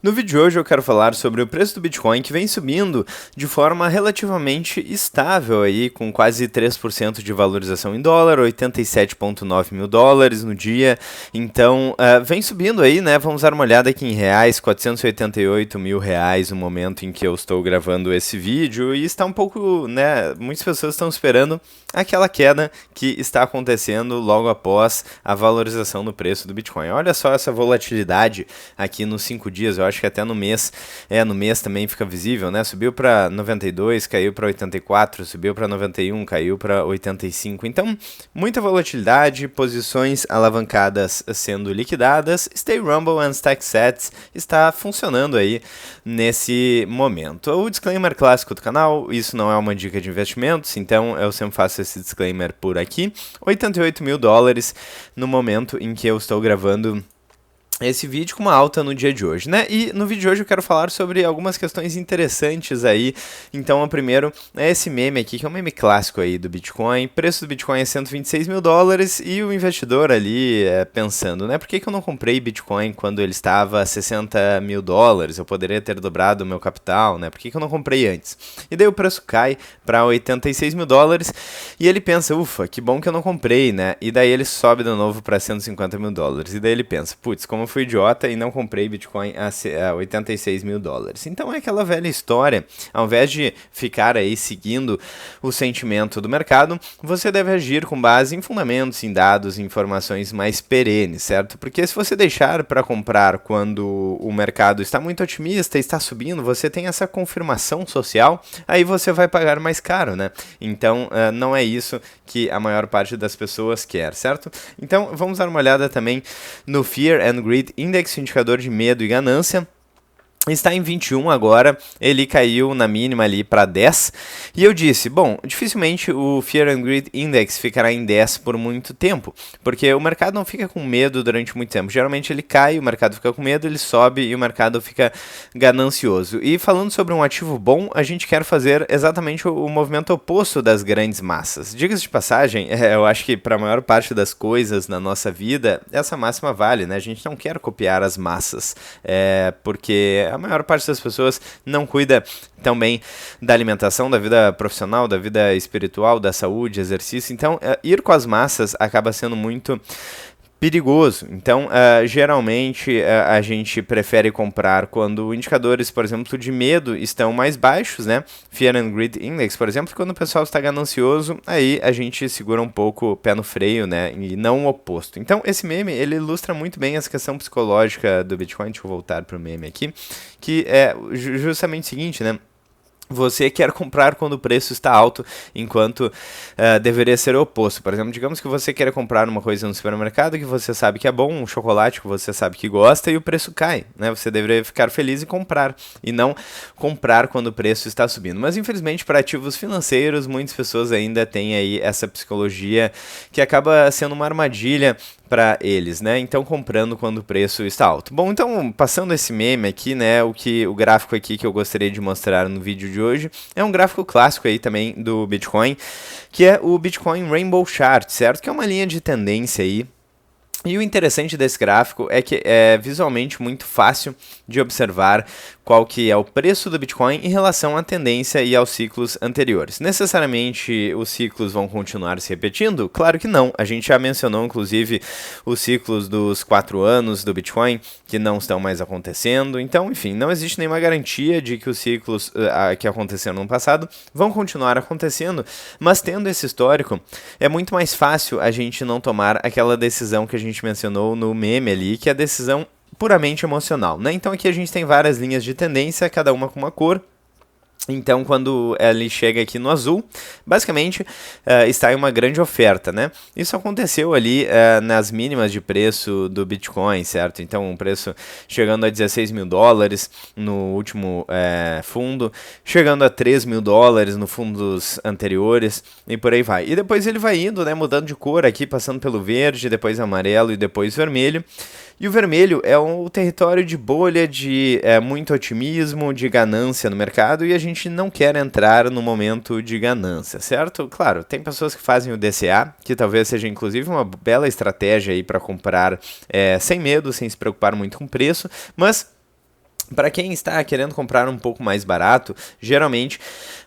No vídeo de hoje eu quero falar sobre o preço do Bitcoin que vem subindo de forma relativamente estável aí, com quase 3% de valorização em dólar, 87,9 mil dólares no dia. Então, vem subindo aí, né? Vamos dar uma olhada aqui em reais, 488 mil reais no momento em que eu estou gravando esse vídeo. E está um pouco, né? Muitas pessoas estão esperando aquela queda que está acontecendo logo após a valorização do preço do Bitcoin. Olha só essa volatilidade aqui nos 5 dias, eu acho que até no mês também fica visível, né? Subiu para 92, caiu para 84, subiu para 91, caiu para 85. Então, muita volatilidade, posições alavancadas sendo liquidadas. Stay Rumble and Stack Sats está funcionando aí nesse momento. O disclaimer clássico do canal, isso não é uma dica de investimentos, então eu sempre faço esse disclaimer por aqui. 88 mil dólares no momento em que eu estou gravando esse vídeo com uma alta no dia de hoje, né? E no vídeo de hoje eu quero falar sobre algumas questões interessantes aí. Então, o primeiro é esse meme aqui, que é um meme clássico aí do Bitcoin. O preço do Bitcoin é 126 mil dólares e o investidor ali pensando, né? Por que eu não comprei Bitcoin quando ele estava a 60 mil dólares? Eu poderia ter dobrado o meu capital, né? Por que eu não comprei antes? E daí o preço cai para 86 mil dólares e ele pensa, ufa, que bom que eu não comprei, né? E daí ele sobe de novo para 150 mil dólares. E daí ele pensa, putz, como fui idiota e não comprei Bitcoin a 86 mil dólares. Então é aquela velha história, ao invés de ficar aí seguindo o sentimento do mercado, você deve agir com base em fundamentos, em dados, em informações mais perenes, certo? Porque se você deixar para comprar quando o mercado está muito otimista, está subindo, você tem essa confirmação social, aí você vai pagar mais caro, né? Então não é isso que a maior parte das pessoas quer, certo? Então vamos dar uma olhada também no Fear and Greed Index, indicador de medo e ganância. Está em 21 agora, ele caiu na mínima ali para 10, e eu disse, bom, dificilmente o Fear and Greed Index ficará em 10 por muito tempo, porque o mercado não fica com medo durante muito tempo, geralmente ele cai, o mercado fica com medo, ele sobe e o mercado fica ganancioso. E falando sobre um ativo bom, a gente quer fazer exatamente o movimento oposto das grandes massas. Diga-se de passagem, eu acho que para a maior parte das coisas na nossa vida, essa máxima vale, né? A gente não quer copiar as massas, porque a maior parte das pessoas não cuida tão bem da alimentação, da vida profissional, da vida espiritual, da saúde, exercício. Então, ir com as massas acaba sendo muito perigoso. Então, geralmente a gente prefere comprar quando indicadores, por exemplo, de medo estão mais baixos, né? Fear and Greed Index, por exemplo, quando o pessoal está ganancioso, aí a gente segura um pouco o pé no freio, né? E não o oposto. Então, esse meme, ele ilustra muito bem essa questão psicológica do Bitcoin. Deixa eu voltar para o meme aqui, que é justamente o seguinte, né? Você quer comprar quando o preço está alto, enquanto deveria ser o oposto. Por exemplo, digamos que você quer comprar uma coisa no supermercado que você sabe que é bom, um chocolate que você sabe que gosta e o preço cai, né? Você deveria ficar feliz e comprar, e não comprar quando o preço está subindo. Mas infelizmente para ativos financeiros, muitas pessoas ainda têm aí essa psicologia que acaba sendo uma armadilha para eles, né? Então comprando quando o preço está alto. Bom, então passando esse meme aqui, né? O gráfico aqui que eu gostaria de mostrar no vídeo de hoje é um gráfico clássico aí também do Bitcoin, que é o Bitcoin Rainbow Chart, certo? Que é uma linha de tendência aí. E o interessante desse gráfico é que é visualmente muito fácil de observar qual que é o preço do Bitcoin em relação à tendência e aos ciclos anteriores. Necessariamente os ciclos vão continuar se repetindo? Claro que não. A gente já mencionou inclusive os ciclos dos 4 anos do Bitcoin que não estão mais acontecendo. Então, enfim, não existe nenhuma garantia de que os ciclos que aconteceram no passado vão continuar acontecendo, mas tendo esse histórico, é muito mais fácil a gente não tomar aquela decisão que a gente mencionou no meme ali, que é a decisão puramente emocional, né? Então aqui a gente tem várias linhas de tendência, cada uma com uma cor. Então, quando ele chega aqui no azul, basicamente está em uma grande oferta, né? Isso aconteceu ali nas mínimas de preço do Bitcoin, certo? Então, o preço chegando a 16 mil dólares no último fundo, chegando a 3 mil dólares no fundos anteriores e por aí vai. E depois ele vai indo, né? Mudando de cor aqui, passando pelo verde, depois amarelo e depois vermelho. E o vermelho é um território de bolha, de muito otimismo, de ganância no mercado, e a gente não quer entrar no momento de ganância, certo? Claro, tem pessoas que fazem o DCA, que talvez seja inclusive uma bela estratégia aí para comprar sem medo, sem se preocupar muito com o preço, mas Para quem está querendo comprar um pouco mais barato, geralmente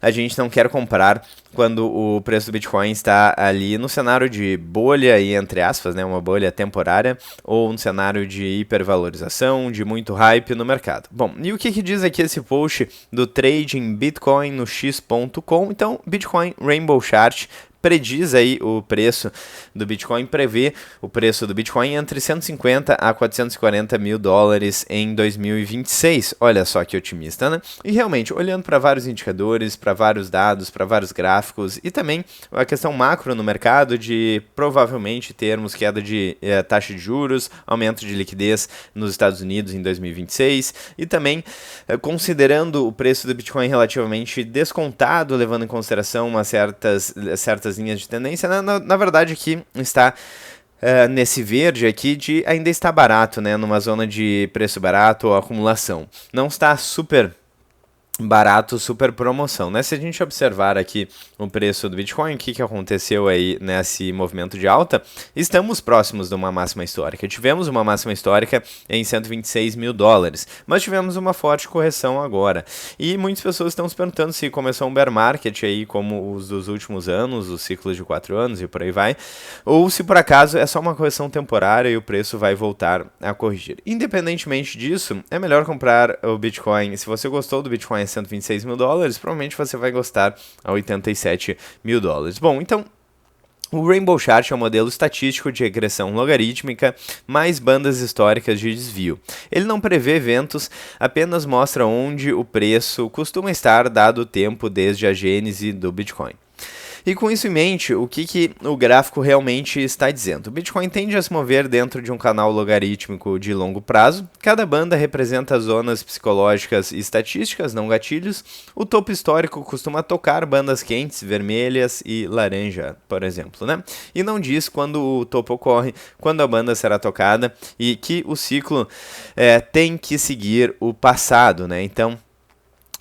a gente não quer comprar quando o preço do Bitcoin está ali no cenário de bolha, e entre aspas, né, uma bolha temporária, ou um cenário de hipervalorização, de muito hype no mercado. Bom, e o que diz aqui esse post do Trading Bitcoin no x.com? Então, Bitcoin Rainbow Chart prediz aí o preço do Bitcoin, prevê o preço do Bitcoin entre 150 a 440 mil dólares em 2026. Olha só que otimista, né? E realmente, olhando para vários indicadores, para vários dados, para vários gráficos e também a questão macro no mercado de provavelmente termos queda de taxa de juros, aumento de liquidez nos Estados Unidos em 2026 e também considerando o preço do Bitcoin relativamente descontado, levando em consideração umas certas linhas de tendência, na verdade aqui está nesse verde aqui de ainda está barato, né, numa zona de preço barato ou acumulação. Não está super barato, super promoção, né? Se a gente observar aqui o preço do Bitcoin, o que aconteceu aí nesse movimento de alta, estamos próximos de uma máxima histórica. Tivemos uma máxima histórica em 126 mil dólares, mas tivemos uma forte correção agora. E muitas pessoas estão se perguntando se começou um bear market aí, como os dos últimos anos, os ciclos de 4 anos e por aí vai, ou se por acaso é só uma correção temporária e o preço vai voltar a corrigir. Independentemente disso, é melhor comprar o Bitcoin. Se você gostou do Bitcoin 126 mil dólares, provavelmente você vai gostar a 87 mil dólares. Bom, então o Rainbow Chart é um modelo estatístico de regressão logarítmica mais bandas históricas de desvio. Ele não prevê eventos, apenas mostra onde o preço costuma estar dado o tempo desde a gênese do Bitcoin. E com isso em mente, o que o gráfico realmente está dizendo? O Bitcoin tende a se mover dentro de um canal logarítmico de longo prazo. Cada banda representa zonas psicológicas e estatísticas, não gatilhos. O topo histórico costuma tocar bandas quentes, vermelhas e laranja, por exemplo, né? E não diz quando o topo ocorre, quando a banda será tocada e que o ciclo tem que seguir o passado, né? Então,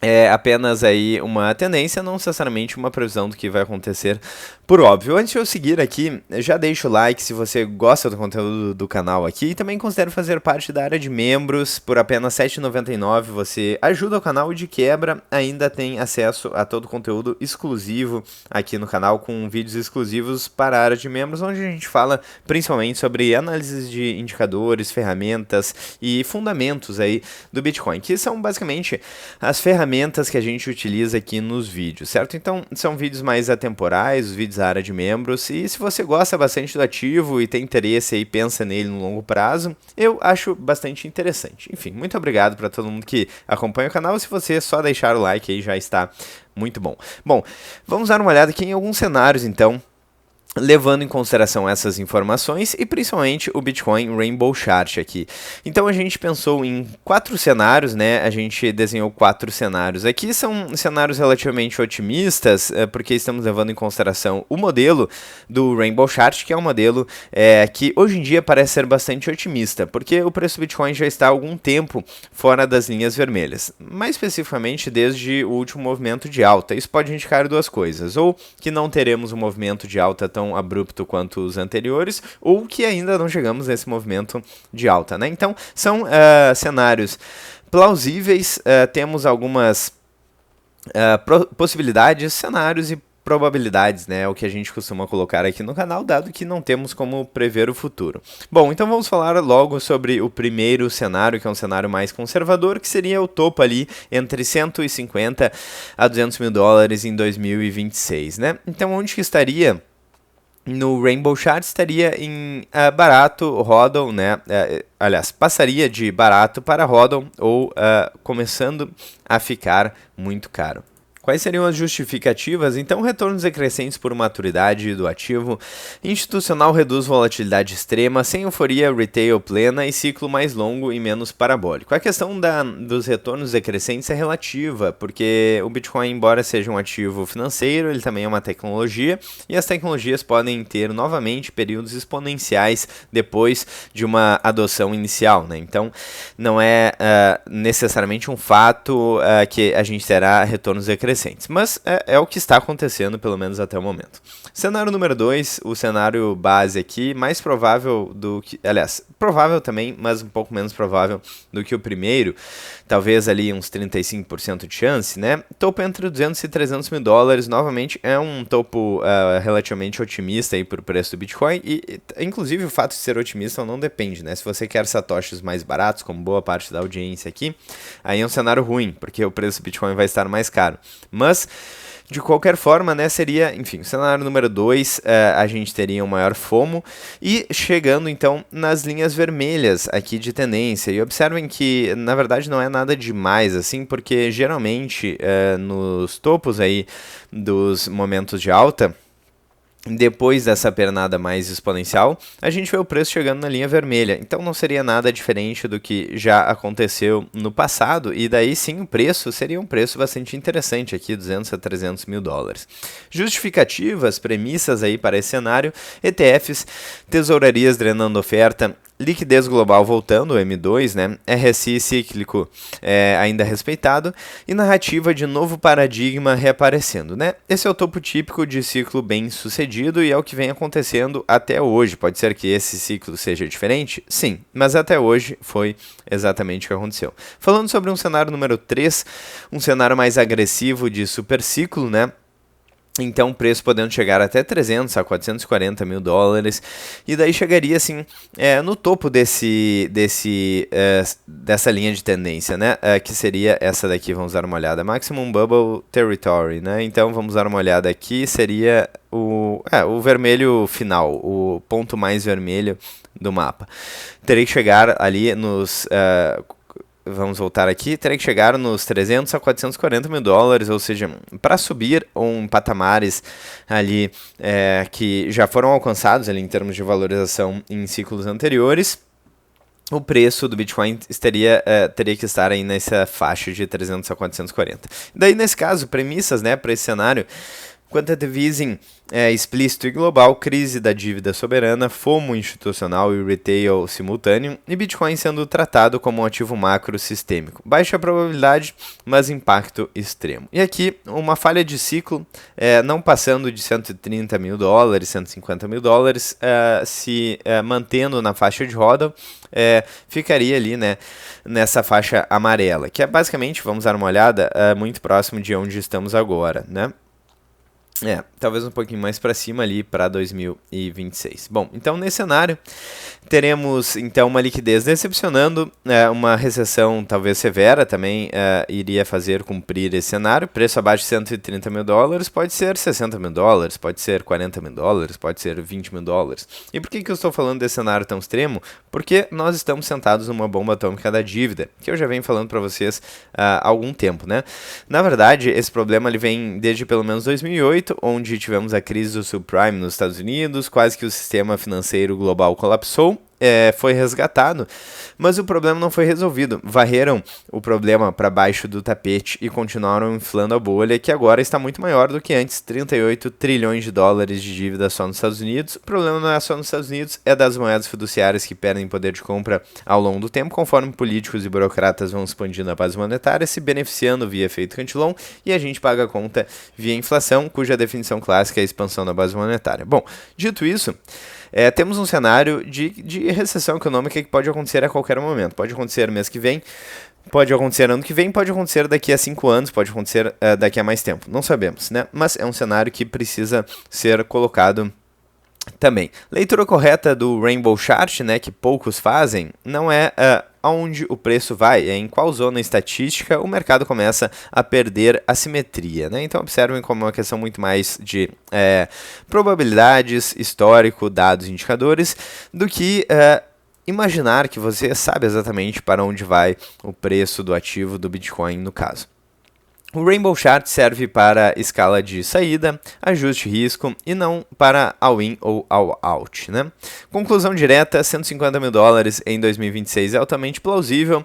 é apenas aí uma tendência, não necessariamente uma previsão do que vai acontecer, por óbvio. Antes de eu seguir aqui, já deixa o like se você gosta do conteúdo do canal aqui e também considere fazer parte da área de membros. Por apenas R$ 7,99 você ajuda o canal e de quebra ainda tem acesso a todo o conteúdo exclusivo aqui no canal, com vídeos exclusivos para a área de membros, onde a gente fala principalmente sobre análises de indicadores, ferramentas e fundamentos aí do Bitcoin, que são basicamente as ferramentas que a gente utiliza aqui nos vídeos, certo? Então, são vídeos mais atemporais, os vídeos da área de membros, e se você gosta bastante do ativo e tem interesse aí, pensa nele no longo prazo, eu acho bastante interessante. Enfim, muito obrigado para todo mundo que acompanha o canal. Se você só deixar o like aí, já está muito bom. Bom, vamos dar uma olhada aqui em alguns cenários, então, levando em consideração essas informações e principalmente o Bitcoin Rainbow Chart aqui. Então a gente pensou em 4 cenários, né? A gente desenhou 4 cenários aqui, são cenários relativamente otimistas, porque estamos levando em consideração o modelo do Rainbow Chart, que é um modelo que hoje em dia parece ser bastante otimista, porque o preço do Bitcoin já está há algum tempo fora das linhas vermelhas, mais especificamente desde o último movimento de alta. Isso pode indicar duas coisas, ou que não teremos um movimento de alta tão abrupto quanto os anteriores, ou que ainda não chegamos nesse movimento de alta, né? Então, são cenários plausíveis, temos algumas possibilidades, cenários e probabilidades, né, o que a gente costuma colocar aqui no canal, dado que não temos como prever o futuro. Bom, então vamos falar logo sobre o primeiro cenário, que é um cenário mais conservador, que seria o topo ali entre 150 a 200 mil dólares em 2026, né? Então, onde que estaria? No Rainbow Chart estaria em barato, hodl, né? Aliás, passaria de barato para hodl ou começando a ficar muito caro. Quais seriam as justificativas? Então, retornos decrescentes por maturidade do ativo, institucional reduz volatilidade extrema, sem euforia retail plena e ciclo mais longo e menos parabólico. A questão dos retornos decrescentes é relativa, porque o Bitcoin, embora seja um ativo financeiro, ele também é uma tecnologia, e as tecnologias podem ter novamente períodos exponenciais depois de uma adoção inicial, né? Então, não é necessariamente um fato que a gente terá retornos decrescentes. recentes. Mas é o que está acontecendo, pelo menos até o momento. Cenário número 2, o cenário base aqui, mais provável do que... Aliás, provável também, mas um pouco menos provável do que o primeiro. Talvez ali uns 35% de chance, né? Topo entre 200 e 300 mil dólares, novamente é um topo relativamente otimista aí para o preço do Bitcoin e inclusive o fato de ser otimista não depende, né? Se você quer satoshis mais baratos, como boa parte da audiência aqui, aí é um cenário ruim, porque o preço do Bitcoin vai estar mais caro. Mas de qualquer forma, né, seria, enfim, o cenário número 2, a gente teria um maior FOMO e chegando então nas linhas vermelhas aqui de tendência. E observem que, na verdade, não é nada demais assim, porque geralmente nos topos aí dos momentos de alta, depois dessa pernada mais exponencial, a gente vê o preço chegando na linha vermelha. Então não seria nada diferente do que já aconteceu no passado. E daí sim o preço seria um preço bastante interessante aqui, 200 a 300 mil dólares. Justificativas, premissas aí para esse cenário: ETFs, tesourarias drenando oferta, liquidez global voltando, o M2, né? RSI cíclico ainda respeitado e narrativa de novo paradigma reaparecendo, né? Esse é o topo típico de ciclo bem sucedido e é o que vem acontecendo até hoje. Pode ser que esse ciclo seja diferente? Sim, mas até hoje foi exatamente o que aconteceu. Falando sobre um cenário número 3, um cenário mais agressivo de super ciclo, né? Então, o preço podendo chegar até 300 a 440 mil dólares. E daí chegaria, assim, no topo dessa linha de tendência, né? Que seria essa daqui, vamos dar uma olhada. Maximum Bubble Territory, né? Então, vamos dar uma olhada aqui. Seria o vermelho final, o ponto mais vermelho do mapa. Teria que chegar ali nos... Vamos voltar aqui, teria que chegar nos 300 a 440 mil dólares, ou seja, para subir patamares ali que já foram alcançados ali em termos de valorização em ciclos anteriores, o preço do Bitcoin teria que estar aí nessa faixa de 300 a 440. Daí, nesse caso, premissas, né, para esse cenário: quantitative easing explícito e global, crise da dívida soberana, FOMO institucional e retail simultâneo, e Bitcoin sendo tratado como um ativo macro sistêmico. Baixa probabilidade, mas impacto extremo. E aqui, uma falha de ciclo, não passando de 130 mil dólares, 150 mil dólares, se mantendo na faixa de roda, ficaria ali, né, nessa faixa amarela, que é basicamente, vamos dar uma olhada, muito próximo de onde estamos agora, né? Talvez um pouquinho mais para cima ali para 2026. Bom, então nesse cenário teremos então uma liquidez decepcionando, uma recessão talvez severa também iria fazer cumprir esse cenário. Preço abaixo de 130 mil dólares, pode ser 60 mil dólares, pode ser 40 mil dólares, pode ser 20 mil dólares. E por que eu estou falando desse cenário tão extremo? Porque nós estamos sentados numa bomba atômica da dívida, que eu já venho falando para vocês há algum tempo, né? Na verdade, esse problema ele vem desde pelo menos 2008, onde tivemos a crise do subprime nos Estados Unidos, quase que o sistema financeiro global colapsou. Foi resgatado, mas o problema não foi resolvido. Varreram o problema para baixo do tapete e continuaram inflando a bolha, que agora está muito maior do que antes, 38 trilhões de dólares de dívida só nos Estados Unidos. O problema não é só nos Estados Unidos, é das moedas fiduciárias que perdem poder de compra ao longo do tempo, conforme políticos e burocratas vão expandindo a base monetária, se beneficiando via efeito Cantillon, e a gente paga a conta via inflação, cuja definição clássica é a expansão da base monetária. Bom, dito isso, temos um cenário de recessão econômica que pode acontecer a qualquer momento. Pode acontecer mês que vem, pode acontecer ano que vem, pode acontecer daqui a 5 anos, pode acontecer daqui a mais tempo. Não sabemos, né? Mas é um cenário que precisa ser colocado também. Leitura correta do Rainbow Chart, né, que poucos fazem, não é aonde o preço vai, é em qual zona estatística o mercado começa a perder a simetria, né? Então observem como é uma questão muito mais de probabilidades, histórico, dados, indicadores, do que imaginar que você sabe exatamente para onde vai o preço do ativo do Bitcoin no caso. O Rainbow Chart serve para escala de saída, ajuste risco e não para all-in ou all-out, né? Conclusão direta, 150 mil dólares em 2026 é altamente plausível.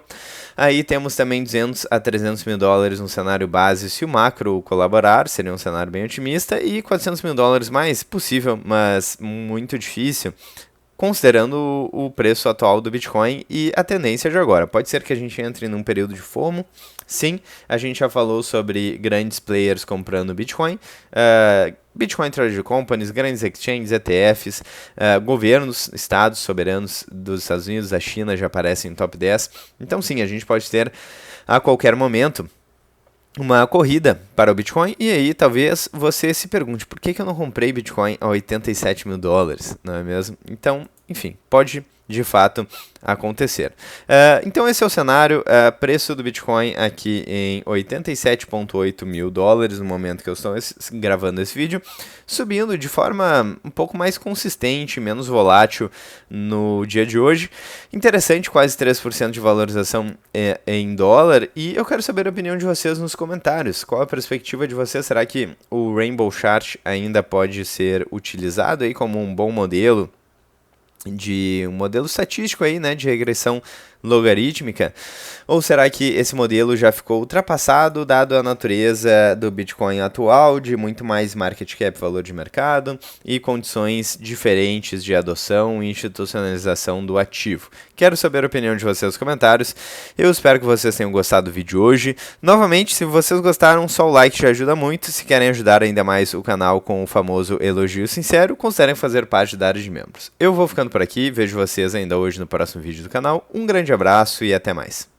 Aí temos também 200 a 300 mil dólares no cenário base se o macro colaborar, seria um cenário bem otimista, e 400 mil dólares mais possível, mas muito difícil, considerando o preço atual do Bitcoin e a tendência de agora. Pode ser que a gente entre num período de FOMO. Sim, a gente já falou sobre grandes players comprando Bitcoin, Bitcoin Treasury Companies, grandes exchanges, ETFs, governos, estados soberanos dos Estados Unidos, da China já aparecem em top 10. Então sim, a gente pode ter a qualquer momento uma corrida para o Bitcoin, e aí talvez você se pergunte, por que eu não comprei Bitcoin a 87 mil dólares, não é mesmo? Então, enfim, pode de fato acontecer. Então esse é o cenário, preço do Bitcoin aqui em 87,8 mil dólares no momento que eu estou gravando esse vídeo, subindo de forma um pouco mais consistente, menos volátil no dia de hoje. Interessante, quase 3% de valorização em dólar, e eu quero saber a opinião de vocês nos comentários. Qual a perspectiva de vocês? Será que o Rainbow Chart ainda pode ser utilizado aí como um bom modelo? De um modelo estatístico aí, né, de regressão logarítmica, ou será que esse modelo já ficou ultrapassado dado a natureza do Bitcoin atual, de muito mais market cap, valor de mercado, e condições diferentes de adoção e institucionalização do ativo? Quero saber a opinião de vocês nos comentários. Eu espero que vocês tenham gostado do vídeo hoje. Novamente, se vocês gostaram, só o like já ajuda muito. Se querem ajudar ainda mais o canal com o famoso elogio sincero, considerem fazer parte da área de membros. Eu vou ficando por aqui, vejo vocês ainda hoje no próximo vídeo do canal. Um grande abraço e até mais.